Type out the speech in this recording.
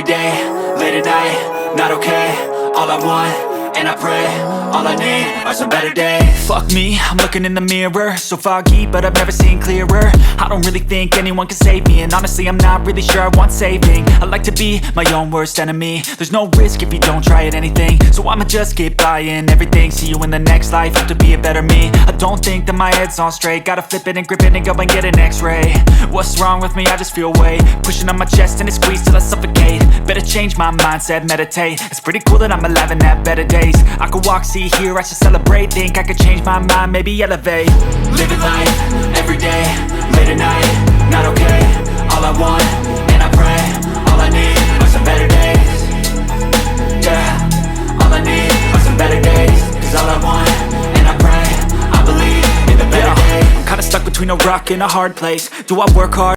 day, late at night, not okay. All I want, and I pray, all I need are some better days. Fuck me, I'm looking in the mirror, so foggy, but I've never seen clearer. I don't really think anyone can save me, and honestly I'm not really sure I want saving. I like to be my own worst enemy. There's no risk if you don't try at anything, so I'ma just keep buying everything. See you in the next life, have to be a better me. I don't think that my head's on straight, gotta flip it and grip it and go and get an x-ray. What's wrong with me? I just feel weight pushing on my chest and it squeezes till I suffocate. Better change my mindset, meditate. It's pretty cool that I'm alive and have better days. I could walk, see, hear, I should celebrate. Think I could change my mind, maybe elevate. Living life, every day, late at night, not okay. All I want, and I pray, all I need are some better days. Yeah, all I need are some better days. Cause all I want, and I pray, I believe in the better days. I'm kinda stuck between a rock and a hard place. Do I work hard?